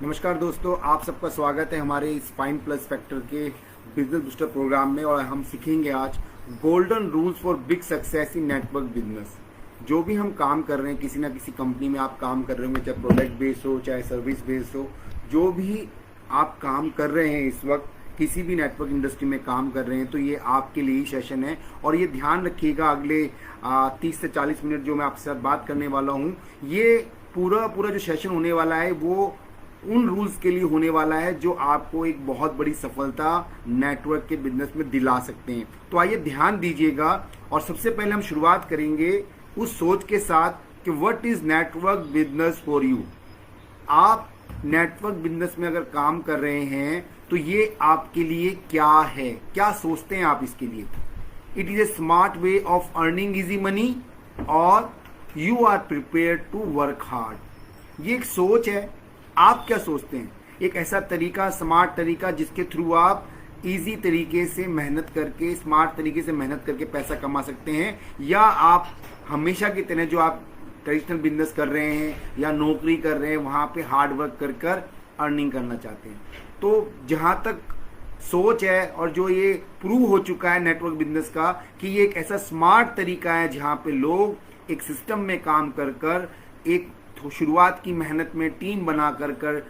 नमस्कार दोस्तों, आप सबका स्वागत है हमारे इस फाइन प्लस फैक्टर के बिजनेस बूस्टर प्रोग्राम में। और हम सीखेंगे आज golden rules for big success in network business. जो भी हम काम कर रहे हैं, किसी ना किसी कंपनी में आप काम कर रहे होंगे, चाहे प्रोडक्ट बेस हो चाहे सर्विस बेस हो, जो भी आप काम कर रहे हैं इस वक्त किसी भी नेटवर्क इंडस्ट्री में काम कर रहे हैं, तो ये आपके लिए ही सेशन है। और ये ध्यान रखिएगा, अगले 30 से 40 मिनट जो मैं आपके साथ बात करने वाला हूँ, ये पूरा जो सेशन होने वाला है वो उन रूल्स के लिए होने वाला है जो आपको एक बहुत बड़ी सफलता नेटवर्क के बिजनेस में दिला सकते हैं। तो आइए ध्यान दीजिएगा। और सबसे पहले हम शुरुआत करेंगे उस सोच के साथ कि what is network business for you. आप नेटवर्क बिजनेस में अगर काम कर रहे हैं तो ये आपके लिए क्या है, क्या सोचते हैं आप इसके लिए। It is a smart way of earning easy money और you are prepare to work hard. ये एक सोच है। आप क्या सोचते हैं? एक ऐसा तरीका, स्मार्ट तरीका, जिसके थ्रू आप इजी तरीके से मेहनत करके, स्मार्ट तरीके से मेहनत करके पैसा कमा सकते हैं, या आप हमेशा की तरह जो आप ट्रेडिशनल बिजनेस कर रहे हैं या नौकरी कर रहे हैं वहां पे हार्ड वर्क कर अर्निंग करना चाहते हैं। तो जहां तक सोच है और जो ये प्रूव हो चुका है नेटवर्क बिजनेस का कि ये एक ऐसा स्मार्ट तरीका है जहां पे लोग एक सिस्टम में काम कर एक शुरुआत की मेहनत में टीम बना कर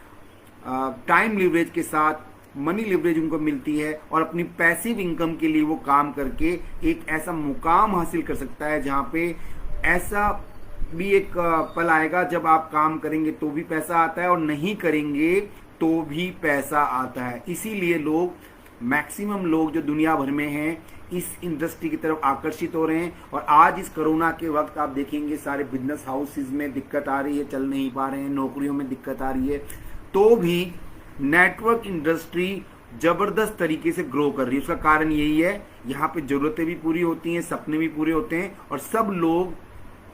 टाइम लिवरेज के साथ मनी लिवरेज उनको मिलती है और अपनी पैसिव इनकम के लिए वो काम करके एक ऐसा मुकाम हासिल कर सकता है जहां पे ऐसा भी एक पल आएगा जब आप काम करेंगे तो भी पैसा आता है और नहीं करेंगे तो भी पैसा आता है। इसीलिए मैक्सिमम लोग जो दुनिया भर में हैं इस इंडस्ट्री की तरफ आकर्षित हो रहे हैं। और आज इस कोरोना के वक्त आप देखेंगे सारे बिजनेस हाउसेज में दिक्कत आ रही है, चल नहीं पा रहे हैं, नौकरियों में दिक्कत आ रही है, तो भी नेटवर्क इंडस्ट्री जबरदस्त तरीके से ग्रो कर रही है। उसका कारण यही है, यहाँ पे जरूरतें भी पूरी होती हैं, सपने भी पूरे होते हैं और सब लोग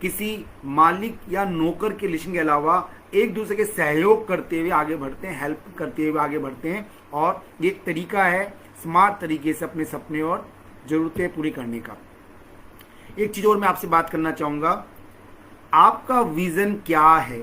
किसी मालिक या नौकर के रिलेशन के अलावा एक दूसरे के सहयोग करते हुए आगे बढ़ते हैं, हेल्प करते हुए आगे बढ़ते हैं। और ये एक तरीका है स्मार्ट तरीके से अपने सपने और जरूरतें पूरी करने का। एक चीज और मैं आपसे बात करना चाहूंगा, आपका विजन क्या है?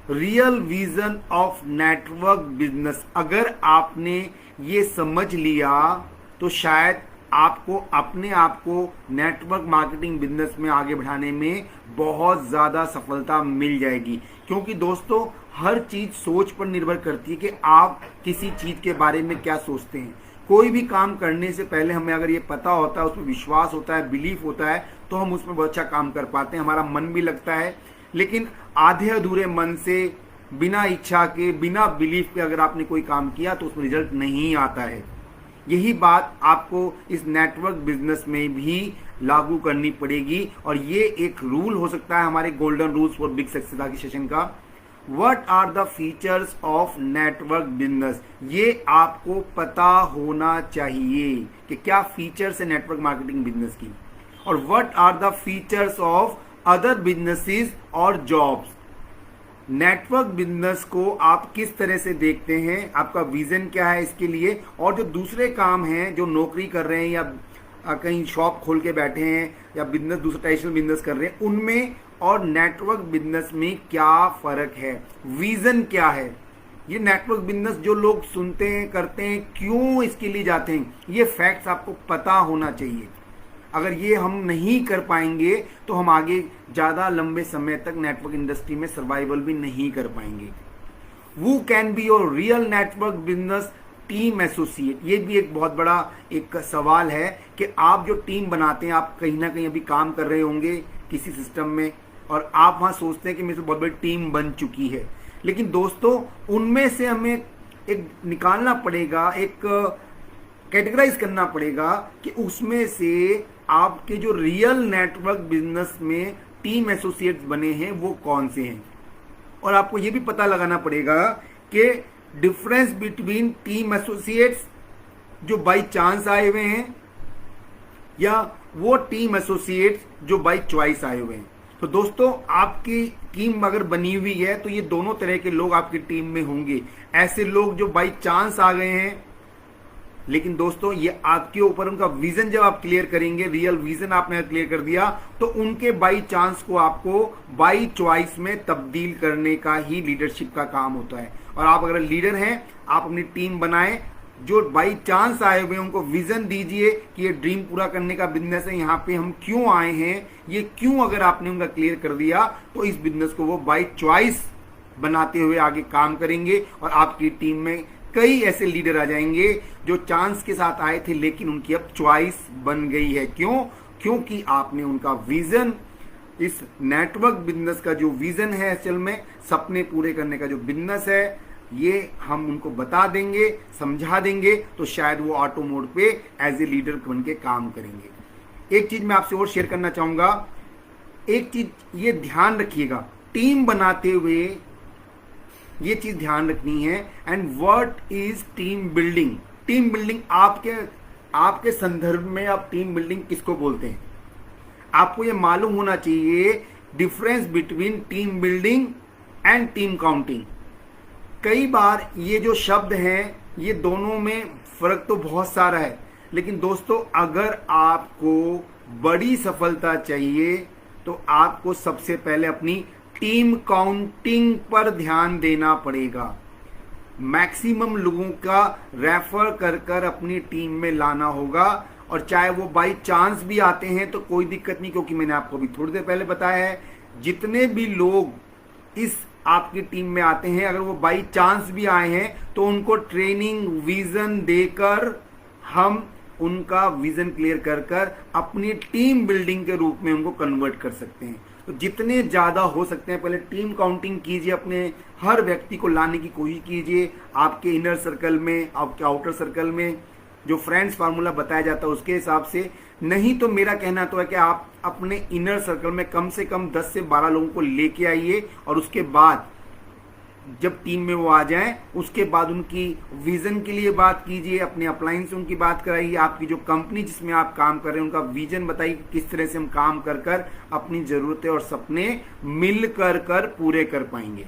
Real vision of network business अगर आपने ये समझ लिया तो शायद आपको अपने आप को नेटवर्क मार्केटिंग बिजनेस में आगे बढ़ाने में बहुत ज्यादा सफलता मिल जाएगी। क्योंकि दोस्तों हर चीज सोच पर निर्भर करती है कि आप किसी चीज के बारे में क्या सोचते हैं। कोई भी काम करने से पहले हमें अगर ये पता होता है, उसमें विश्वास होता है, बिलीफ होता है, तो हम उसमें बहुत अच्छा काम कर पाते हैं, हमारा मन भी लगता है। लेकिन आधे अधूरे मन से, बिना इच्छा के, बिना बिलीफ के अगर आपने कोई काम किया तो उसमें रिजल्ट नहीं आता है। यही बात आपको इस नेटवर्क बिजनेस में भी लागू करनी पड़ेगी और ये एक रूल हो सकता है हमारे golden rules for big success आज के सेशन का। What are the features of network business? ये आपको पता होना चाहिए कि क्या फीचर्स है नेटवर्क मार्केटिंग बिजनेस की, और what are the features of other businesses और जॉब्स। नेटवर्क बिजनेस को आप किस तरह से देखते हैं, आपका विजन क्या है इसके लिए, और जो दूसरे काम हैं, जो नौकरी कर रहे हैं या कहीं शॉप खोल के बैठे हैं या बिजनेस, दूसरा ट्रेडिशनल बिजनेस कर रहे हैं, उनमें और नेटवर्क बिजनेस में क्या फर्क है, विजन क्या है। ये नेटवर्क बिजनेस जो लोग सुनते हैं, करते हैं, क्यों इसके लिए जाते हैं, ये फैक्ट्स आपको पता होना चाहिए। अगर ये हम नहीं कर पाएंगे तो हम आगे ज्यादा लंबे समय तक नेटवर्क इंडस्ट्री में सर्वाइवल भी नहीं कर पाएंगे। वो can be your real network business team associate. ये भी एक बहुत बड़ा एक सवाल है कि आप जो टीम बनाते हैं, आप कहीं ना कहीं अभी काम कर रहे होंगे किसी सिस्टम में और आप वहां सोचते हैं कि मेरे से बहुत बड़ी टीम बन चुकी है। लेकिन दोस्तों उनमें से हमें एक निकालना पड़ेगा, एक कैटेगराइज करना पड़ेगा कि उसमें से आपके जो रियल नेटवर्क बिजनेस में टीम एसोसिएट्स बने हैं वो कौन से हैं। और आपको ये भी पता लगाना पड़ेगा कि डिफरेंस बिटवीन टीम एसोसिएट्स जो बाई चांस आए हुए हैं या वो टीम एसोसिएट्स जो बाई चॉइस आए हुए हैं। तो दोस्तों आपकी टीम अगर बनी हुई है तो ये दोनों तरह के लोग आपकी टीम में होंगे। ऐसे लोग जो बाई चांस आ गए हैं लेकिन दोस्तों ये आपके ऊपर, उनका विजन जब आप क्लियर करेंगे, रियल विजन आपने क्लियर कर दिया, तो उनके बाई चांस को आपको बाई चॉइस में तब्दील करने का ही लीडरशिप का काम होता है। और आप अगर लीडर हैं, आप अपनी टीम बनाएं, जो बाई चांस आए हुए उनको विजन दीजिए कि ये ड्रीम पूरा करने का बिजनेस है, यहाँ पे हम क्यों आए हैं, ये क्यों अगर आपने उनका क्लियर कर दिया तो इस बिजनेस को वो बाई चॉइस बनाते हुए आगे काम करेंगे। और आपकी टीम में कई ऐसे लीडर आ जाएंगे जो चांस के साथ आए थे लेकिन उनकी अब चॉइस बन गई है। क्यों? क्योंकि आपने उनका विजन, इस नेटवर्क बिजनेस का जो विजन है, असल में सपने पूरे करने का जो बिजनेस है, ये हम उनको बता देंगे, समझा देंगे, तो शायद वो ऑटो मोड पे एज ए लीडर बन के काम करेंगे। एक चीज मैं आपसे और शेयर करना चाहूंगा, एक चीज ये ध्यान रखिएगा, टीम बनाते हुए ये चीज ध्यान रखनी है। And what is team building? Team building आपके संदर्भ में आप टीम बिल्डिंग किसको बोलते हैं? आपको ये मालूम होना चाहिए difference between team building and team counting. कई बार ये जो शब्द हैं, ये दोनों में फर्क तो बहुत सारा है, लेकिन दोस्तों अगर आपको बड़ी सफलता चाहिए तो आपको सबसे पहले अपनी टीम काउंटिंग पर ध्यान देना पड़ेगा। मैक्सिमम लोगों का रेफर कर अपनी टीम में लाना होगा, और चाहे वो बाई चांस भी आते हैं तो कोई दिक्कत नहीं, क्योंकि मैंने आपको भी थोड़ी देर पहले बताया है, जितने भी लोग इस आपकी टीम में आते हैं, अगर वो बाई चांस भी आए हैं तो उनको ट्रेनिंग विजन देकर हम उनका विजन क्लियर कर अपनी टीम बिल्डिंग के रूप में उनको कन्वर्ट कर सकते हैं। तो जितने ज्यादा हो सकते हैं पहले टीम काउंटिंग कीजिए, अपने हर व्यक्ति को लाने की कोशिश कीजिए, आपके इनर सर्कल में, आपके आउटर सर्कल में, जो फ्रेंड्स फार्मूला बताया जाता है उसके हिसाब से। नहीं तो मेरा कहना तो है कि आप अपने इनर सर्कल में कम से कम 10 से 12 लोगों को लेके आइए, और उसके बाद जब टीम में वो आ जाएं, उसके बाद उनकी विजन के लिए बात कीजिए, अपने अपलाइन से उनकी बात कराइए, आपकी जो कंपनी जिसमें आप काम कर रहे हैं उनका विजन बताइए किस तरह से हम काम कर अपनी जरूरतें और सपने मिल कर पूरे कर पाएंगे।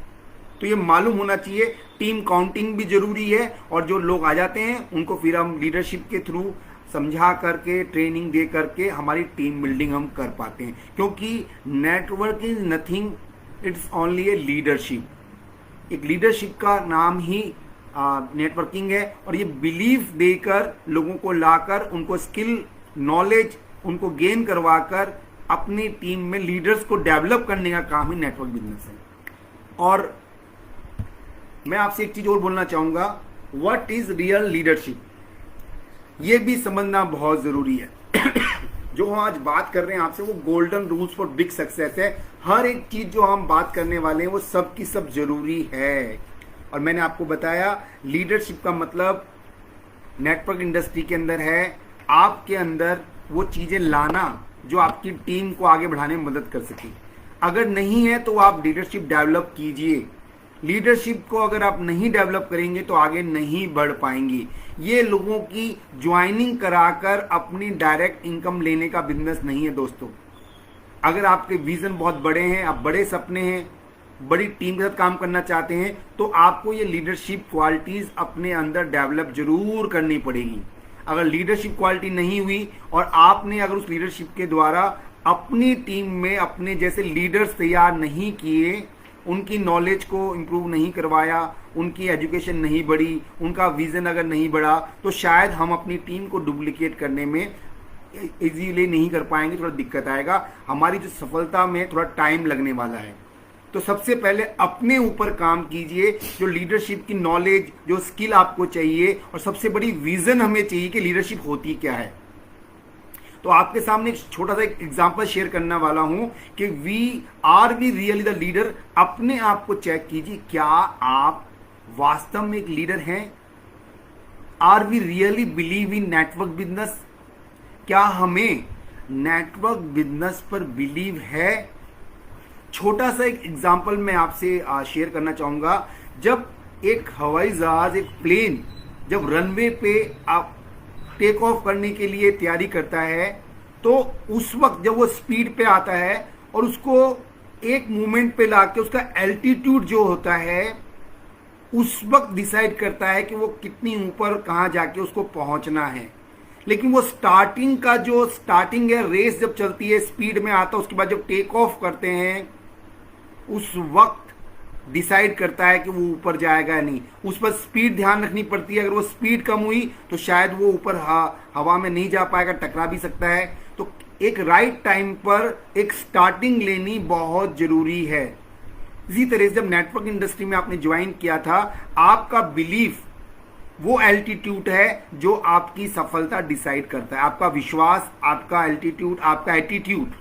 तो ये मालूम होना चाहिए, टीम काउंटिंग भी जरूरी है, और जो लोग आ जाते हैं उनको फिर हम लीडरशिप के थ्रू समझा करके, ट्रेनिंग दे करके हमारी टीम बिल्डिंग हम कर पाते हैं। क्योंकि network is nothing, it's only a leadership. एक लीडरशिप का नाम ही नेटवर्किंग है, और ये बिलीफ देकर, लोगों को लाकर, उनको स्किल नॉलेज उनको गेन करवाकर अपनी टीम में लीडर्स को डेवलप करने का काम ही नेटवर्क बिजनेस है। और मैं आपसे एक चीज और बोलना चाहूंगा, व्हाट इज रियल लीडरशिप, ये भी समझना बहुत जरूरी है। जो हम आज बात कर रहे हैं आपसे, वो golden rules for big success है। हर एक चीज जो हम बात करने वाले हैं वो सब की सब जरूरी है। और मैंने आपको बताया लीडरशिप का मतलब नेटवर्क इंडस्ट्री के अंदर है आपके अंदर वो चीजें लाना जो आपकी टीम को आगे बढ़ाने में मदद कर सके। अगर नहीं है तो आप लीडरशिप डेवलप कीजिए। लीडरशिप को अगर आप नहीं डेवलप करेंगे तो आगे नहीं बढ़ पाएंगे। ये लोगों की ज्वाइनिंग कराकर अपनी डायरेक्ट इनकम लेने का बिजनेस नहीं है दोस्तों। अगर आपके विजन बहुत बड़े हैं, आप बड़े सपने हैं, बड़ी टीम के साथ काम करना चाहते हैं, तो आपको ये लीडरशिप क्वालिटीज अपने अंदर डेवलप जरूर करनी पड़ेगी। अगर लीडरशिप क्वालिटी नहीं हुई और आपने अगर उस लीडरशिप के द्वारा अपनी टीम में अपने जैसे लीडर्स तैयार नहीं किए, उनकी नॉलेज को इम्प्रूव नहीं करवाया, उनकी एजुकेशन नहीं बढ़ी, उनका विजन अगर नहीं बढ़ा, तो शायद हम अपनी टीम को डुप्लीकेट करने में इजीली नहीं कर पाएंगे, थोड़ा दिक्कत आएगा। हमारी जो सफलता में थोड़ा टाइम लगने वाला है। तो सबसे पहले अपने ऊपर काम कीजिए, जो लीडरशिप की नॉलेज, जो स्किल आपको चाहिए, और सबसे बड़ी विजन हमें चाहिए कि लीडरशिप होती क्या है। तो आपके सामने एक छोटा सा एग्जांपल शेयर करने वाला हूं कि वी रियली द लीडर। अपने आप को चेक कीजिए, क्या आप वास्तव में एक लीडर हैं? Are we really believe in network business? क्या हमें नेटवर्क बिजनेस पर बिलीव है? छोटा सा एक एग्जांपल मैं आपसे शेयर करना चाहूंगा। जब एक हवाई जहाज, एक प्लेन जब रनवे पे आप टेक ऑफ करने के लिए तैयारी करता है, तो उस वक्त जब वो स्पीड पे आता है और उसको एक मूवमेंट पे लाके उसका एल्टीट्यूड जो होता है उस वक्त डिसाइड करता है कि वो कितनी ऊपर कहाँ जाके उसको पहुंचना है। लेकिन वो स्टार्टिंग का जो स्टार्टिंग है, रेस जब चलती है, स्पीड में आता है, उसके बाद जब टेक ऑफ करते हैं उस वक्त डिसाइड करता है कि वो ऊपर जाएगा या नहीं। उस पर स्पीड ध्यान रखनी पड़ती है। अगर वो स्पीड कम हुई तो शायद वो ऊपर हवा में नहीं जा पाएगा, टकरा भी सकता है। तो एक राइट टाइम पर एक स्टार्टिंग लेनी बहुत जरूरी है। इसी तरह से जब नेटवर्क इंडस्ट्री में आपने ज्वाइन किया था, आपका बिलीफ वो एल्टीट्यूड है जो आपकी सफलता डिसाइड करता है। आपका विश्वास, आपका एल्टीट्यूड, आपका एटीट्यूड,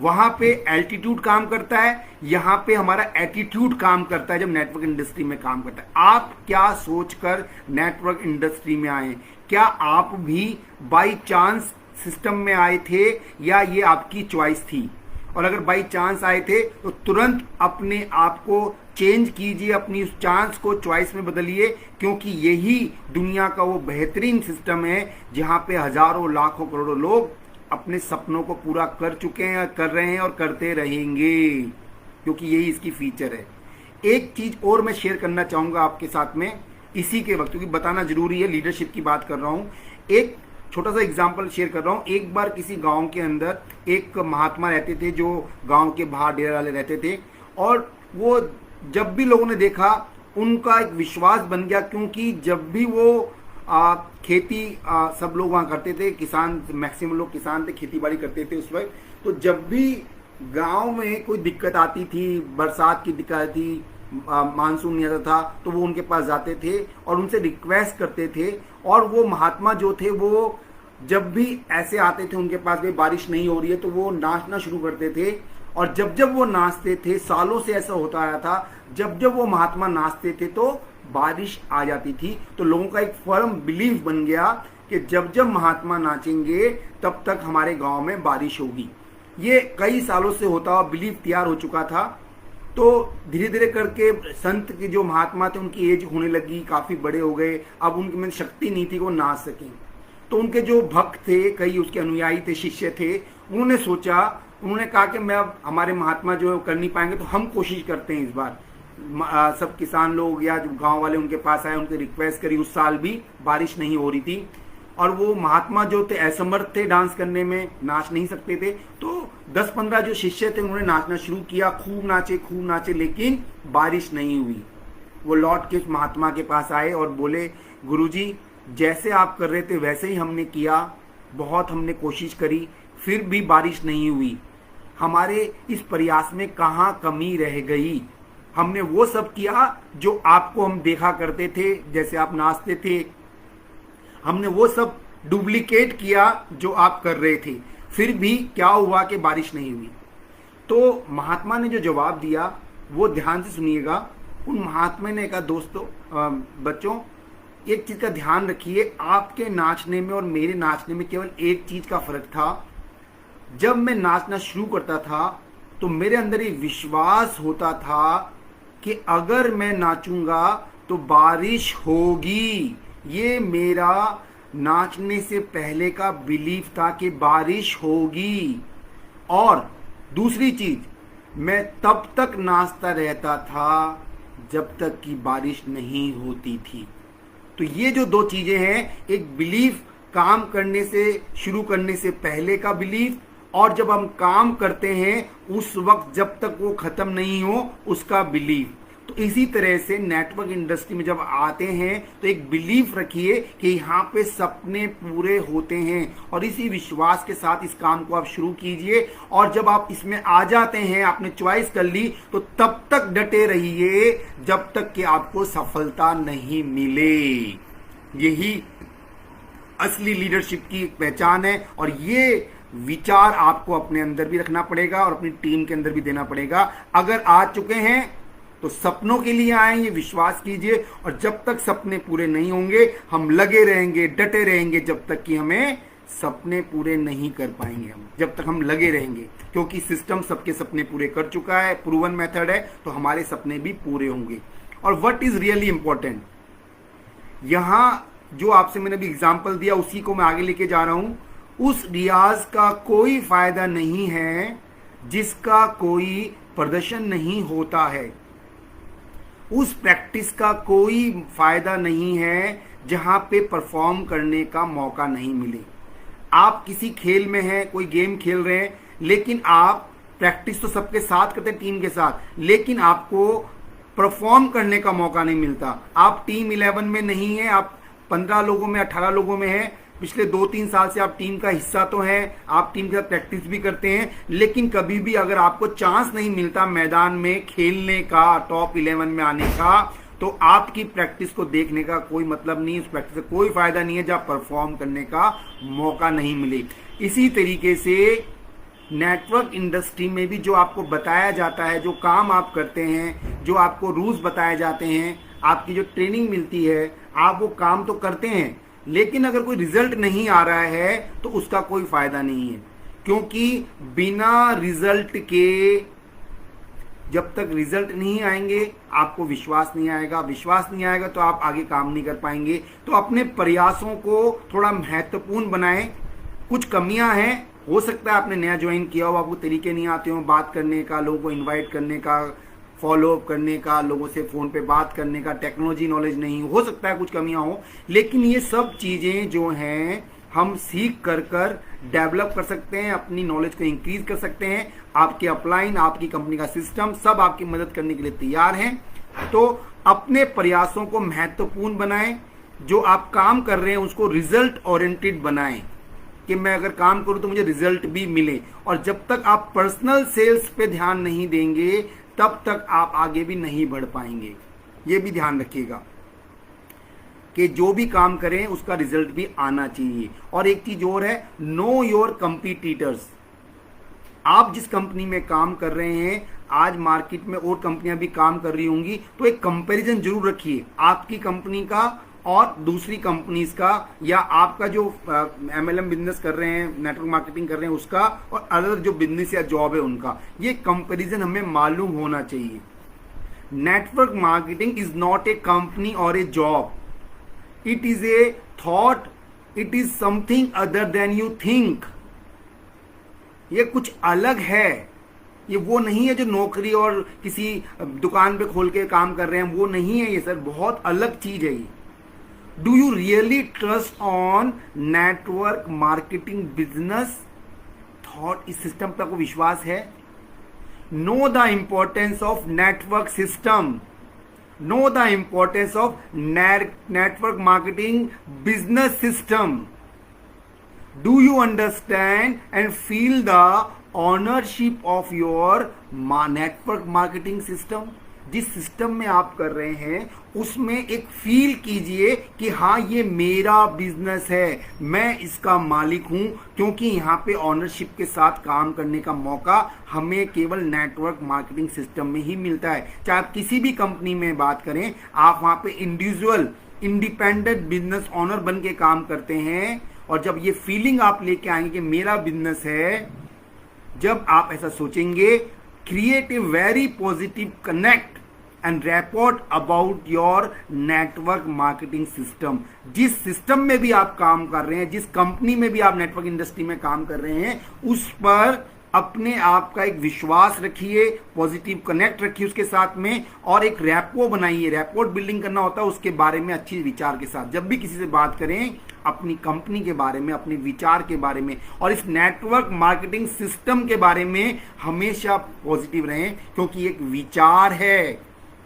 वहां पे एल्टीट्यूड काम करता है, यहां पे हमारा एटीट्यूड काम करता है जब नेटवर्क इंडस्ट्री में काम करता है। आप क्या सोचकर नेटवर्क इंडस्ट्री में आए? क्या आप भी बाय चांस सिस्टम में आए थे या ये आपकी चॉइस थी? और अगर बाई चांस आए थे तो तुरंत अपने आप को चेंज कीजिए, अपनी उस चांस को चॉइस में बदलिए, क्योंकि यही दुनिया का वो बेहतरीन सिस्टम है जहां पे हजारों लाखों करोड़ों लोग अपने सपनों को पूरा कर चुके हैं, कर रहे हैं और करते रहेंगे, क्योंकि यही इसकी फीचर है। एक चीज और मैं शेयर करना चाहूंगा आपके साथ में इसी के वक्त, क्योंकि बताना जरूरी है, लीडरशिप की बात कर रहा हूं। एक छोटा सा एग्जाम्पल शेयर कर रहा हूं। एक बार किसी गांव के अंदर एक महात्मा रहते थे जो गांव के बाहर डेरे वाले रहते थे, और वो जब भी लोगों ने देखा उनका एक विश्वास बन गया, क्योंकि जब भी वो खेती सब लोग वहां करते थे, किसान, मैक्सिमम लोग किसान थे, खेती बाड़ी करते थे उस वक्त। तो जब भी गांव में कोई दिक्कत आती थी, बरसात की दिक्कत आती थी, मानसून नहीं आता था, तो वो उनके पास जाते थे और उनसे रिक्वेस्ट करते थे। और वो महात्मा जो थे वो जब भी ऐसे आते थे उनके पास, भाई बारिश नहीं हो रही है, तो वो नाचना शुरू करते थे। और जब जब वो नाचते थे, सालों से ऐसा होता आया था, जब जब वो महात्मा नाचते थे तो बारिश आ जाती थी। तो लोगों का एक फर्म बिलीफ बन गया कि जब जब महात्मा नाचेंगे तब तक हमारे गांव में बारिश होगी। ये कई सालों से होता हुआ बिलीफ तैयार हो चुका था। तो धीरे धीरे करके संत के जो महात्मा थे उनकी एज होने लगी, काफी बड़े हो गए, अब उनके में शक्ति नहीं थी कि वो नाच सकें। तो उनके जो भक्त थे, कई उसके अनुयायी थे, शिष्य थे, उन्होंने सोचा, उन्होंने कहा कि मैं अब हमारे महात्मा जो कर नहीं पाएंगे तो हम कोशिश करते हैं इस बार। सब किसान लोग या जो गांव वाले उनके पास आए, उनकी रिक्वेस्ट करी। उस साल भी बारिश नहीं हो रही थी और वो महात्मा जो थे असमर्थ थे डांस करने में, नाच नहीं सकते थे। तो 10-15 जो शिष्य थे उन्होंने नाचना शुरू किया, खूब नाचे, लेकिन बारिश नहीं हुई। वो लौट के महात्मा के पास आए और बोले, गुरुजी जैसे आप कर रहे थे वैसे ही हमने किया, बहुत हमने कोशिश करी, फिर भी बारिश नहीं हुई। हमारे इस प्रयास में कहाँ कमी रह गई? हमने वो सब किया जो आपको हम देखा करते थे, जैसे आप नाचते थे, हमने वो सब डुप्लीकेट किया जो आप कर रहे थे, फिर भी क्या हुआ कि बारिश नहीं हुई। तो महात्मा ने जो जवाब दिया वो ध्यान से सुनिएगा। उन महात्मा ने कहा, दोस्तों, बच्चों, एक चीज का ध्यान रखिए, आपके नाचने में और मेरे नाचने में केवल एक चीज का फर्क था। जब मैं नाचना शुरू करता था तो मेरे अंदर ये विश्वास होता था कि अगर मैं नाचूंगा तो बारिश होगी। ये मेरा नाचने से पहले का बिलीफ था कि बारिश होगी। और दूसरी चीज, मैं तब तक नाचता रहता था जब तक कि बारिश नहीं होती थी। तो ये जो दो चीजें हैं, एक बिलीफ काम करने से, शुरू करने से पहले का बिलीफ, और जब हम काम करते हैं उस वक्त जब तक वो खत्म नहीं हो उसका बिलीफ। तो इसी तरह से नेटवर्क इंडस्ट्री में जब आते हैं तो एक बिलीफ रखिए कि यहाँ पे सपने पूरे होते हैं, और इसी विश्वास के साथ इस काम को आप शुरू कीजिए। और जब आप इसमें आ जाते हैं, आपने चॉइस कर ली, तो तब तक डटे रहिए जब तक कि आपको सफलता नहीं मिले। यही असली लीडरशिप की पहचान है, और ये विचार आपको अपने अंदर भी रखना पड़ेगा और अपनी टीम के अंदर भी देना पड़ेगा। अगर आ चुके हैं तो सपनों के लिए आए, ये विश्वास कीजिए। और जब तक सपने पूरे नहीं होंगे हम लगे रहेंगे, डटे रहेंगे, जब तक कि हमें सपने पूरे नहीं कर पाएंगे। हम जब तक हम लगे रहेंगे, क्योंकि सिस्टम सबके सपने पूरे कर चुका है, प्रूवन मेथड है, तो हमारे सपने भी पूरे होंगे। और व्हाट इज रियली इंपॉर्टेंट, यहां जो आपसे मैंने अभी एग्जाम्पल दिया उसी को मैं आगे लेके जा रहा हूं। उस रियाज का कोई फायदा नहीं है जिसका कोई प्रदर्शन नहीं होता है। उस प्रैक्टिस का कोई फायदा नहीं है जहां पे परफॉर्म करने का मौका नहीं मिले। आप किसी खेल में हैं, कोई गेम खेल रहे हैं, लेकिन आप प्रैक्टिस तो सबके साथ करते हैं, टीम के साथ, लेकिन आपको परफॉर्म करने का मौका नहीं मिलता। आप टीम 11 में नहीं है, आप 15 लोगों में 18 लोगों में है, पिछले 2-3 साल से आप टीम का हिस्सा तो हैं, आप टीम के साथ प्रैक्टिस भी करते हैं, लेकिन कभी भी अगर आपको चांस नहीं मिलता मैदान में खेलने का, टॉप 11 में आने का, तो आपकी प्रैक्टिस को देखने का कोई मतलब नहीं, उस प्रैक्टिस से कोई फायदा नहीं है जब परफॉर्म करने का मौका नहीं मिले। इसी तरीके से नेटवर्क इंडस्ट्री में भी जो आपको बताया जाता है, जो काम आप करते हैं, जो आपको रूल्स बताए जाते हैं, आपकी जो ट्रेनिंग मिलती है, आप वो काम तो करते हैं, लेकिन अगर कोई रिजल्ट नहीं आ रहा है तो उसका कोई फायदा नहीं है। क्योंकि बिना रिजल्ट के, जब तक रिजल्ट नहीं आएंगे आपको विश्वास नहीं आएगा, विश्वास नहीं आएगा तो आप आगे काम नहीं कर पाएंगे। तो अपने प्रयासों को थोड़ा महत्वपूर्ण बनाएं। कुछ कमियां हैं, हो सकता है आपने नया ज्वाइन किया हो, आपको तरीके नहीं आते हो बात करने का, लोगों को इनवाइट करने का, फॉलोअप करने का, लोगों से फ़ोन पे बात करने का, टेक्नोलॉजी नॉलेज नहीं हो सकता है, कुछ कमियां हो, लेकिन ये सब चीज़ें जो हैं हम सीख कर डेवलप कर सकते हैं, अपनी नॉलेज को इंक्रीज कर सकते हैं। आपके अपलाइन, आपकी कंपनी का सिस्टम सब आपकी मदद करने के लिए तैयार हैं। तो अपने प्रयासों को महत्वपूर्ण बनाएं, जो आप काम कर रहे हैं उसको रिजल्ट ओरिएंटेड बनाएं कि मैं अगर काम करूं तो मुझे रिजल्ट भी मिले। और जब तक आप पर्सनल सेल्स पे ध्यान नहीं देंगे तब तक आप आगे भी नहीं बढ़ पाएंगे। ये भी ध्यान रखिएगा कि जो भी काम करें उसका रिजल्ट भी आना चाहिए। और एक चीज और है, नो योर कंपीटिटर्स। आप जिस कंपनी में काम कर रहे हैं, आज मार्केट में और कंपनियां भी काम कर रही होंगी, तो एक कंपैरिजन जरूर रखिए आपकी कंपनी का और दूसरी कंपनीज का, या आपका जो MLM बिजनेस कर रहे हैं, नेटवर्क मार्केटिंग कर रहे हैं उसका, और अदर जो बिजनेस या जॉब है उनका। ये कंपैरिजन हमें मालूम होना चाहिए। Network marketing is not a company और a job, it is a thought, it is something other than you think. ये कुछ अलग है, ये वो नहीं है जो नौकरी और किसी दुकान पे खोल के काम कर रहे हैं, वो नहीं है ये सर, बहुत अलग चीज है ये। Do you really trust on network marketing business thought? इस सिस्टम पर आपको विश्वास है? Know the importance of network system, know the importance of network marketing business system. Do you understand and feel the ownership of your network marketing system? जिस system में आप कर रहे हैं उसमें एक फील कीजिए कि हाँ ये मेरा बिजनेस है, मैं इसका मालिक हूं, क्योंकि यहाँ पे ऑनरशिप के साथ काम करने का मौका हमें केवल नेटवर्क मार्केटिंग सिस्टम में ही मिलता है। चाहे आप किसी भी कंपनी में बात करें, आप वहाँ पे इंडिविजुअल इंडिपेंडेंट बिजनेस ओनर बन के काम करते हैं, और जब ये फीलिंग आप लेके आएंगे कि मेरा बिजनेस है, जब आप ऐसा सोचेंगे, create a very positive connect and report about your network marketing system. जिस सिस्टम में भी आप काम कर रहे हैं, जिस कंपनी में भी आप नेटवर्क इंडस्ट्री में काम कर रहे हैं, उस पर अपने आप का एक विश्वास रखिए, पॉजिटिव कनेक्ट रखिए उसके साथ में, और एक रैपो बनाइए। रैपोर्ट बिल्डिंग करना होता है उसके बारे में अच्छी विचार के साथ। जब भी किसी से बात करें, अपनी कंपनी के बारे में, अपने विचार के बारे में और इस नेटवर्क मार्केटिंग सिस्टम के बारे में हमेशा पॉजिटिव रहें, क्योंकि एक विचार है,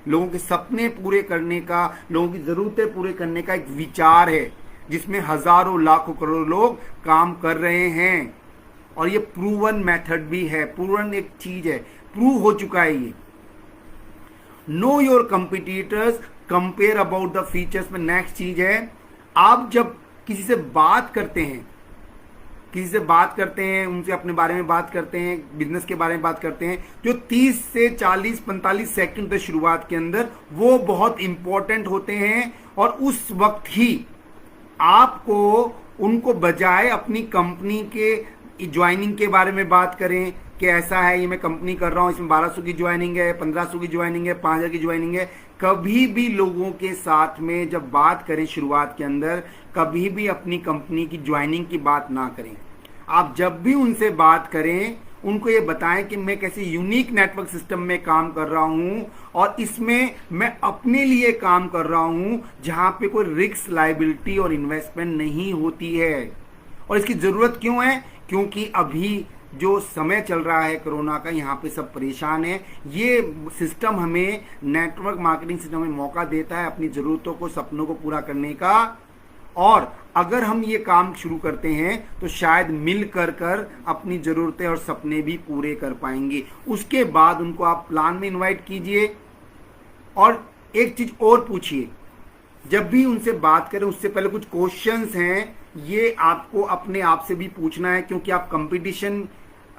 लोगों के सपने पूरे करने का, लोगों की जरूरतें पूरे करने का एक विचार है, जिसमें हजारों लाखों करोड़ों लोग काम कर रहे हैं। और ये प्रूवन मेथड भी है, प्रूवन एक चीज है, प्रूव हो चुका है ये। Know your competitors, compare about the features में नेक्स्ट चीज है, आप जब किसी से बात करते हैं, उनसे अपने बारे में बात करते हैं, बिजनेस के बारे में बात करते हैं, जो 30 से 40-45 सेकंड तक शुरुआत के अंदर वो बहुत इंपॉर्टेंट होते हैं। और उस वक्त ही आपको उनको बजाय अपनी कंपनी के ज्वाइनिंग के बारे में बात करें कि ऐसा है, ये मैं कंपनी कर रहा हूं, इसमें 1200 की ज्वाइनिंग है, 1500 की ज्वाइनिंग है, 5000 की ज्वाइनिंग है, कभी भी लोगों के साथ में जब बात करें शुरुआत के अंदर, कभी भी अपनी कंपनी की ज्वाइनिंग की बात ना करें। आप जब भी उनसे बात करें उनको ये बताएं कि मैं कैसे यूनिक नेटवर्क सिस्टम में काम कर रहा हूं और इसमें मैं अपने लिए काम कर रहा हूं जहां पे कोई रिस्क, लायबिलिटी और इन्वेस्टमेंट नहीं होती है। और इसकी जरूरत क्यों है? क्योंकि अभी जो समय चल रहा है कोरोना का, यहाँ पे सब परेशान है। ये सिस्टम हमें, नेटवर्क मार्केटिंग सिस्टम में मौका देता है अपनी जरूरतों को, सपनों को पूरा करने का। और अगर हम ये काम शुरू करते हैं तो शायद मिल कर अपनी जरूरतें और सपने भी पूरे कर पाएंगे। उसके बाद उनको आप प्लान में इनवाइट कीजिए। और एक चीज और पूछिए, जब भी उनसे बात करें उससे पहले कुछ क्वेश्चंस हैं, ये आपको अपने आप से भी पूछना है, क्योंकि आप कंपटीशन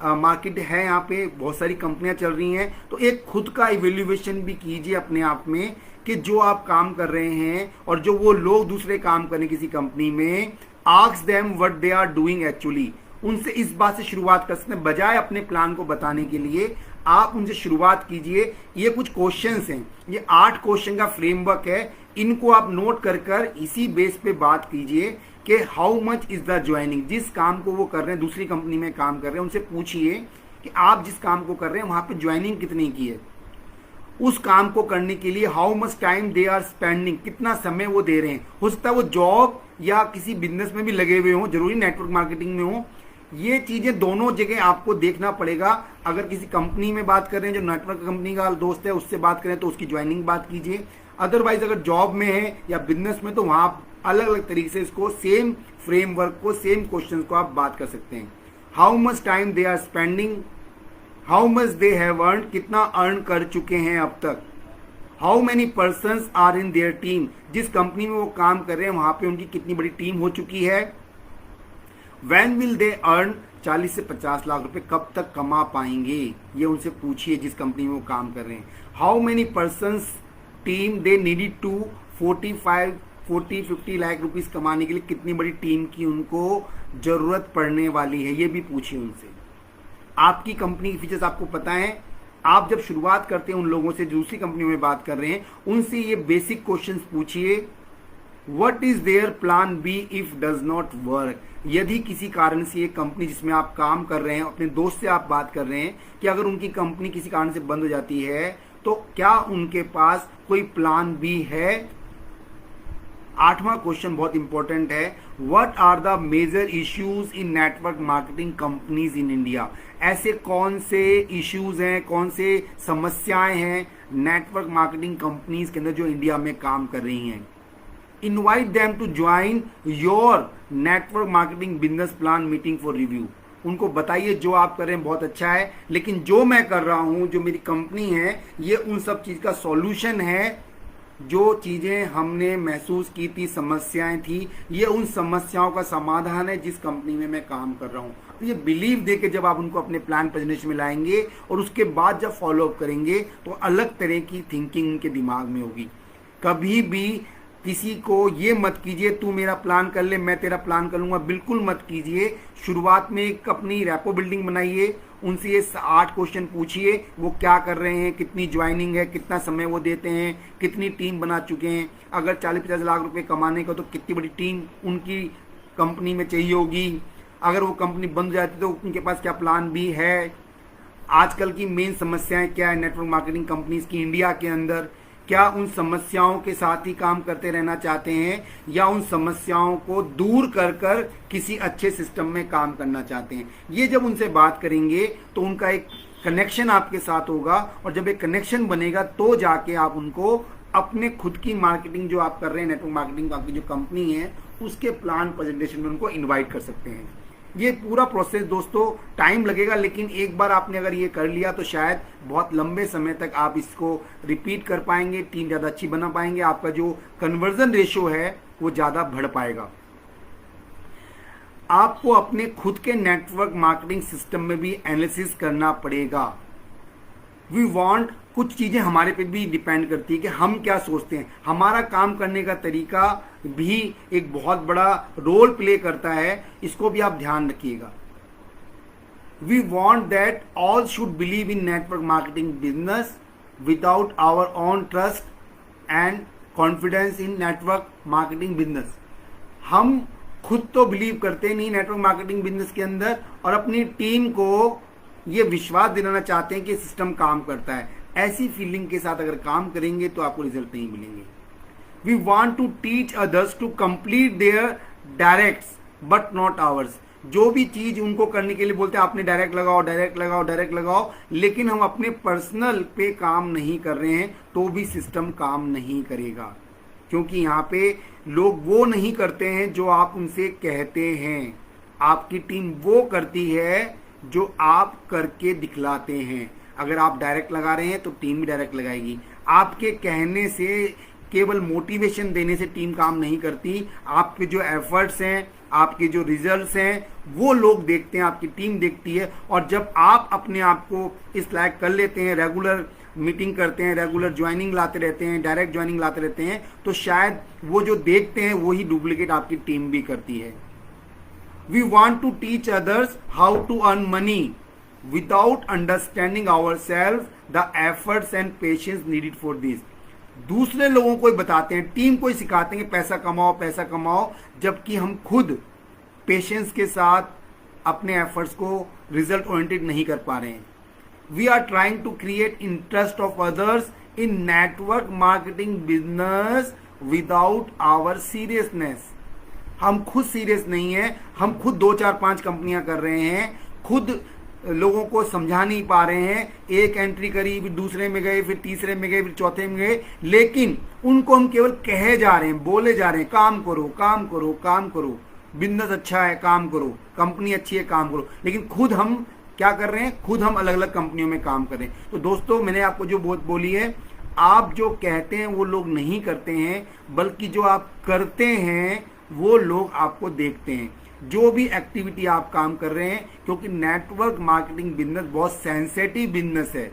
मार्केट है, यहाँ पे बहुत सारी कंपनियां चल रही हैं। तो एक खुद का इवेल्युएशन भी कीजिए अपने आप में कि जो आप काम कर रहे हैं और जो वो लोग दूसरे काम कर रहे हैं किसी कंपनी में, ask them what they are doing actually. उनसे इस बात से शुरुआत कर सकते हैं, बजाय अपने प्लान को बताने के लिए आप उनसे शुरुआत कीजिए। ये कुछ क्वेश्चंस हैं, ये 8 क्वेश्चन का फ्रेमवर्क है, इनको आप नोट कर इसी बेस पे बात कीजिए कि how much is the joining. जिस काम को वो कर रहे हैं, दूसरी कंपनी में काम कर रहे हैं, उनसे पूछिए कि आप जिस काम को कर रहे हैं वहां पे ज्वाइनिंग कितनी की है। उस काम को करने के लिए how much time they are spending, कितना समय वो दे रहे हैं। हो सकता है वो जॉब या किसी बिजनेस में भी लगे हुए हों, जरूरी नेटवर्क मार्केटिंग में हो। ये चीजें दोनों जगह आपको देखना पड़ेगा। अगर किसी कंपनी में बात कर रहे हैं, जो नेटवर्क कंपनी का दोस्त है, उससे बात करें तो उसकी ज्वाइनिंग बात कीजिए। अदरवाइज अगर जॉब में है या बिजनेस में, तो वहां अलग अलग तरीके से इसको, सेम फ्रेमवर्क को, सेम क्वेश्चन को आप बात कर सकते हैं। How much time they are spending, how much they have earn, कितना अर्न कर चुके हैं अब तक। How many persons are in their team, जिस कंपनी में वो काम कर रहे हैं वहां पे उनकी कितनी बड़ी टीम हो चुकी है। व्हेन विल दे अर्न, 40 से 50 लाख रुपए कब तक कमा पाएंगे, ये उनसे पूछिए जिस कंपनी में वो काम कर रहे हैं। How many persons team they needed to 40-50 lakh rupees कमाने के लिए, कितनी बड़ी टीम की उनको जरूरत पड़ने वाली है, ये भी पूछिए उनसे। आपकी कंपनी के फीचर्स आपको पता है। आप जब शुरुआत करते हैं उन लोगों से, दूसरी कंपनी में बात कर रहे हैं, उनसे ये बेसिक क्वेश्चंस पूछिए। What is their plan B if does not work, यदि किसी कारण से ये कंपनी जिसमें आप काम कर रहे हैं, अपने दोस्त से आप बात कर रहे हैं कि अगर उनकी कंपनी किसी कारण से बंद हो जाती है तो क्या उनके पास कोई प्लान बी है। 8वां क्वेश्चन बहुत इंपॉर्टेंट है, what are the major issues in network marketing companies in India, ऐसे कौन से इश्यूज हैं, कौन से समस्याएं हैं नेटवर्क मार्केटिंग कंपनीज के अंदर जो इंडिया में काम कर रही हैं। Invite them to join your network marketing business plan meeting for review. उनको बताइए जो आप कर रहे हैं बहुत अच्छा है, लेकिन जो मैं कर रहा हूं, जो मेरी कंपनी है, ये उन सब चीज का सॉल्यूशन है। जो चीजें हमने महसूस की थी, समस्याएं थी, ये उन समस्याओं का समाधान है जिस कंपनी में मैं काम कर रहा हूं। तो ये बिलीव दे के जब आप उनको अपने प्लान प्रेजेंटेशन में लाएंगे और उसके बाद जब फॉलो अप करेंगे तो अलग तरह की थिंकिंग उनके दिमाग में होगी। कभी भी किसी को ये मत कीजिए तू मेरा प्लान कर ले, मैं तेरा प्लान कर लूंगा, बिल्कुल मत कीजिए। शुरुआत में एक अपनी रैपो बिल्डिंग बनाइए, उनसे ये 8 क्वेश्चन पूछिए, वो क्या कर रहे हैं, कितनी ज्वाइनिंग है, कितना समय वो देते हैं, कितनी टीम बना चुके हैं, अगर 40-50 लाख रुपए कमाने का तो कितनी बड़ी टीम उनकी कंपनी में चाहिए होगी, अगर वो कंपनी बंद जाती तो उनके पास क्या प्लान भी है, आजकल की मेन समस्याएं क्या है नेटवर्क मार्केटिंग कंपनीज की इंडिया के अंदर, क्या उन समस्याओं के साथ ही काम करते रहना चाहते हैं या उन समस्याओं को दूर कर किसी अच्छे सिस्टम में काम करना चाहते हैं। ये जब उनसे बात करेंगे तो उनका एक कनेक्शन आपके साथ होगा, और जब एक कनेक्शन बनेगा तो जाके आप उनको अपने खुद की मार्केटिंग जो आप कर रहे हैं, नेटवर्क मार्केटिंग आपकी जो कंपनी है, उसके प्लान प्रेजेंटेशन में उनको इन्वाइट कर सकते हैं। ये पूरा प्रोसेस दोस्तों टाइम लगेगा, लेकिन एक बार आपने अगर ये कर लिया तो शायद बहुत लंबे समय तक आप इसको रिपीट कर पाएंगे, टीम ज़्यादा अच्छी बना पाएंगे, आपका जो कन्वर्जन रेशो है वो ज़्यादा बढ़ पाएगा। आपको अपने खुद के नेटवर्क मार्केटिंग सिस्टम में भी एनालिसिस करना पड़ेगा। वी वांट, कुछ चीज़ें हमारे पे भी डिपेंड करती है कि हम क्या सोचते हैं, हमारा काम करने का तरीका भी एक बहुत बड़ा रोल प्ले करता है, इसको भी आप ध्यान रखिएगा। We want that all should believe in network marketing business without our own trust and confidence in network marketing business. हम खुद तो बिलीव करते नहीं नेटवर्क मार्केटिंग बिजनेस के अंदर, और अपनी टीम को ये विश्वास दिलाना चाहते हैं कि सिस्टम काम करता है। ऐसी फीलिंग के साथ अगर काम करेंगे तो आपको रिजल्ट नहीं मिलेंगे। We want to teach others to complete their directs but not ours. जो भी चीज उनको करने के लिए बोलते हैं आपने डायरेक्ट लगाओ, डायरेक्ट लगाओ, डायरेक्ट लगाओ, लेकिन हम अपने पर्सनल पे काम नहीं कर रहे हैं तो भी सिस्टम काम नहीं करेगा, क्योंकि यहाँ पे लोग वो नहीं करते हैं जो आप उनसे कहते हैं। आपकी टीम वो करती है जो आप करके दिखलाते हैं। अगर आप डायरेक्ट लगा रहे हैं तो टीम भी डायरेक्ट लगाएगी। आपके कहने से, केवल मोटिवेशन देने से टीम काम नहीं करती। आपके जो एफर्ट्स हैं, आपके जो रिजल्ट्स हैं, वो लोग देखते हैं, आपकी टीम देखती है। और जब आप अपने आप को इस लायक कर लेते हैं, रेगुलर मीटिंग करते हैं, रेगुलर ज्वाइनिंग लाते रहते हैं, डायरेक्ट ज्वाइनिंग लाते रहते हैं, तो शायद वो जो देखते हैं वही डुप्लीकेट आपकी टीम भी करती है। We want to teach others how to earn money without understanding ourselves the efforts and patience needed for this. दूसरे लोगों को ही बताते हैं, टीम को ही सिखाते हैं कि पैसा कमाओ, पैसा कमाओ, जबकि हम खुद पेशेंस के साथ अपने एफर्ट्स को रिजल्ट ओरिएंटेड नहीं कर पा रहे हैं। We are trying to create interest of others in network marketing business without our seriousness. हम खुद सीरियस नहीं है, हम खुद 2 4 5 कंपनियां कर रहे हैं, खुद लोगों को समझा नहीं पा रहे हैं। एक एंट्री करी, फिर दूसरे में गए, फिर तीसरे में गए, फिर चौथे में गए, लेकिन उनको हम केवल कहे जा रहे हैं, बोले जा रहे हैं, काम करो, काम करो, काम करो, बिजनेस अच्छा है, काम करो, कंपनी अच्छी है, काम करो, लेकिन खुद हम क्या कर रहे हैं? खुद हम अलग अलग कंपनियों में काम कर रहे हैं। तो दोस्तों, मैंने आपको जो बात बोली है, आप जो कहते हैं वो लोग नहीं करते हैं, बल्कि जो आप करते हैं वो लोग आपको देखते हैं। जो भी एक्टिविटी आप काम कर रहे हैं, क्योंकि नेटवर्क मार्केटिंग बिजनेस बहुत सेंसिटिव बिजनेस है।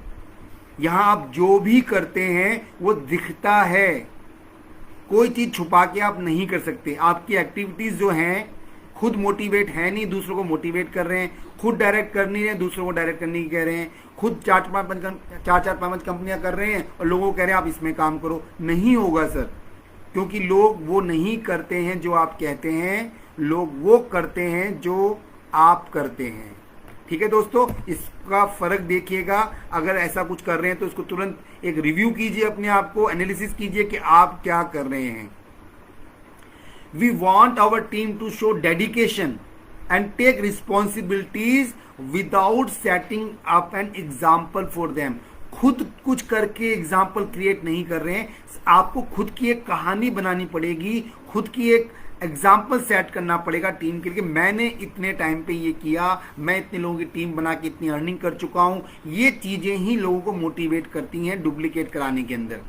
यहां आप जो भी करते हैं वो दिखता है, कोई चीज छुपा के आप नहीं कर सकते। आपकी एक्टिविटीज जो हैं, खुद मोटिवेट है नहीं, दूसरों को मोटिवेट कर रहे हैं, खुद डायरेक्ट कर नहीं रहे, दूसरों को डायरेक्ट करने की कह रहे हैं, खुद 4-5 कंपनियां कर रहे हैं और लोगों को कह रहे हैं आप इसमें काम करो। नहीं होगा सर, क्योंकि लोग वो नहीं करते हैं जो आप कहते हैं, लोग वो करते हैं जो आप करते हैं। ठीक है दोस्तों, इसका फर्क देखिएगा। अगर ऐसा कुछ कर रहे हैं तो इसको तुरंत एक रिव्यू कीजिए, अपने आप को एनालिसिस कीजिए कि आप क्या कर रहे हैं। We want our team to show dedication and take responsibilities without setting up an example for them. खुद कुछ करके एग्जाम्पल क्रिएट नहीं कर रहे हैं, आपको खुद की एक कहानी बनानी पड़ेगी, खुद की एक एग्जाम्पल सेट करना पड़ेगा टीम के लिए। मैंने इतने टाइम पे ये किया, मैं इतने लोगों की टीम बना के इतनी अर्निंग कर चुका हूं। ये चीजें ही लोगों को मोटिवेट करती हैं डुप्लीकेट कराने के अंदर।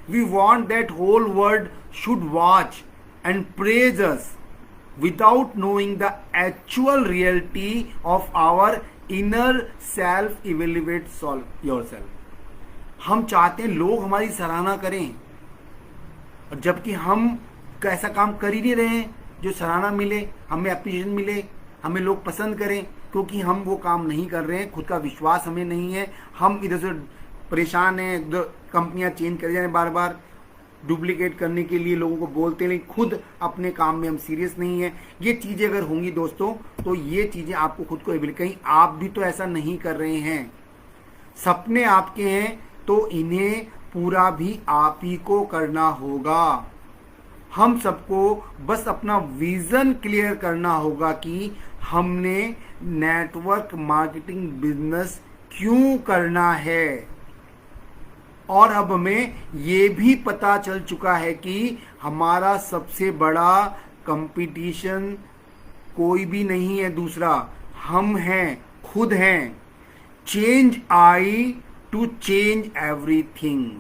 We want that whole world should watch and praise us without knowing the actual reality of our inner self. Evaluate yourself. हम चाहते हैं लोग हमारी सराहना करें, और जबकि हम ऐसा काम कर ही नहीं रहे हैं जो सराहना मिले, हमें अप्रिशिएशन मिले, हमें लोग पसंद करें, क्योंकि हम वो काम नहीं कर रहे हैं। खुद का विश्वास हमें नहीं है, हम इधर से परेशान हैं, कंपनियां चेंज कर जा रहे हैं बार बार डुप्लीकेट करने के लिए, लोगों को बोलते नहीं, खुद अपने काम में हम सीरियस नहीं है। ये चीजें अगर होंगी दोस्तों, तो ये चीजें आपको खुद को कहीं आप भी तो ऐसा नहीं कर रहे हैं। सपने आपके हैं तो इन्हें पूरा भी आप ही को करना होगा। हम सबको बस अपना विजन क्लियर करना होगा कि हमने नेटवर्क मार्केटिंग बिजनेस क्यों करना है। और अब हमें ये भी पता चल चुका है कि हमारा सबसे बड़ा कंपटीशन कोई भी नहीं है दूसरा, हम हैं, खुद हैं। Change I to change everything.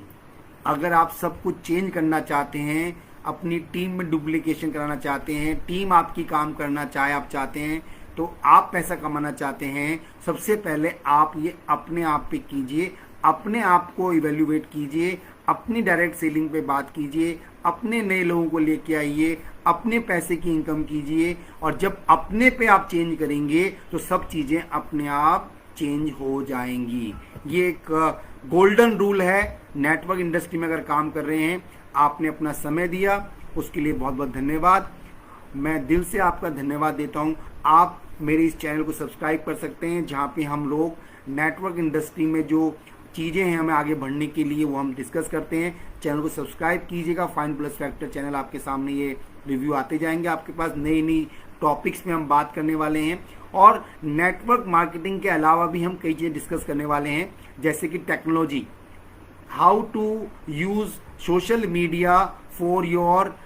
अगर आप सब कुछ चेंज करना चाहते हैं, अपनी टीम में डुप्लीकेशन कराना चाहते हैं, टीम आपकी काम करना आप चाहते हैं, तो आप पैसा कमाना चाहते हैं, सबसे पहले आप ये अपने आप पे कीजिए, अपने आप को इवेल्युएट कीजिए, अपनी डायरेक्ट सेलिंग पे बात कीजिए, अपने नए लोगों को लेके आइए, अपने पैसे की इनकम कीजिए। और जब अपने पे आप चेंज करेंगे तो सब चीज़ें अपने आप चेंज हो जाएंगी। ये एक गोल्डन रूल है। नेटवर्क इंडस्ट्री में अगर काम कर रहे हैं, आपने अपना समय दिया, उसके लिए बहुत बहुत धन्यवाद। मैं दिल से आपका धन्यवाद देता हूं। आप मेरे इस चैनल को सब्सक्राइब कर सकते हैं, जहाँ पे हम लोग नेटवर्क इंडस्ट्री में जो चीज़ें हैं हमें आगे बढ़ने के लिए वो हम डिस्कस करते हैं। चैनल को सब्सक्राइब कीजिएगा। फाइन प्लस फैक्टर चैनल आपके सामने ये रिव्यू आते जाएंगे, आपके पास नई नई टॉपिक्स में हम बात करने वाले हैं। और नेटवर्क मार्केटिंग के अलावा भी हम कई चीज़ें डिस्कस करने वाले हैं, जैसे कि technology, how to use social media for your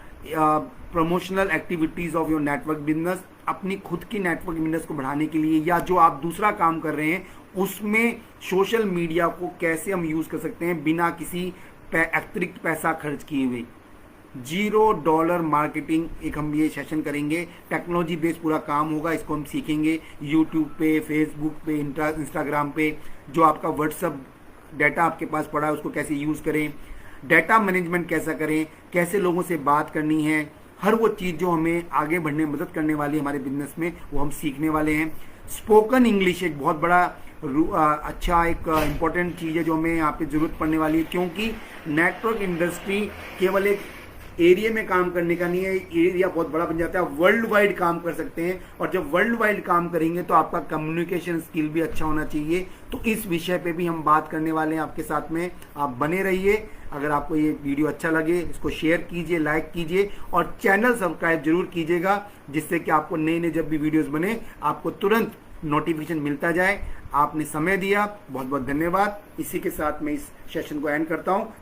promotional activities of your network business. अपनी खुद की नेटवर्क बिजनेस को बढ़ाने के लिए या जो आप दूसरा काम कर रहे हैं उसमें सोशल मीडिया को कैसे हम यूज कर सकते हैं बिना किसी अतिरिक्त पैसा खर्च किए हुए। $0 मार्केटिंग एक हम ये सेशन करेंगे, टेक्नोलॉजी बेस्ड पूरा काम होगा। इसको हम सीखेंगे यूट्यूब पे, फेसबुक पे, इंस्टाग्राम पे। जो आपका व्हाट्सअप डाटा आपके पास पड़ा है उसको कैसे यूज़ करें, डाटा मैनेजमेंट कैसा करें, कैसे लोगों से बात करनी है, हर वो चीज़ जो हमें आगे बढ़ने में मदद करने वाली है हमारे बिजनेस में, वो हम सीखने वाले हैं। स्पोकन इंग्लिश एक बहुत बड़ा अच्छा एक इम्पॉर्टेंट चीज़ है जो हमें यहाँ पे ज़रूरत पड़ने वाली है, क्योंकि नेटवर्क इंडस्ट्री केवल एक एरिया में काम करने का नहीं है, एरिया बहुत बड़ा बन जाता है। वर्ल्ड वाइड काम कर सकते हैं, और जब वर्ल्ड वाइड काम करेंगे तो आपका कम्युनिकेशन स्किल भी अच्छा होना चाहिए। तो इस विषय पे भी हम बात करने वाले हैं आपके साथ में, आप बने रहिए। अगर आपको ये वीडियो अच्छा लगे इसको शेयर कीजिए, लाइक कीजिए और चैनल सब्सक्राइब जरूर कीजिएगा, जिससे कि आपको नए नए जब भी वीडियोस बने आपको तुरंत नोटिफिकेशन मिलता जाए। आपने समय दिया, बहुत बहुत धन्यवाद। इसी के साथ मैं इस सेशन को एंड करता हूँ।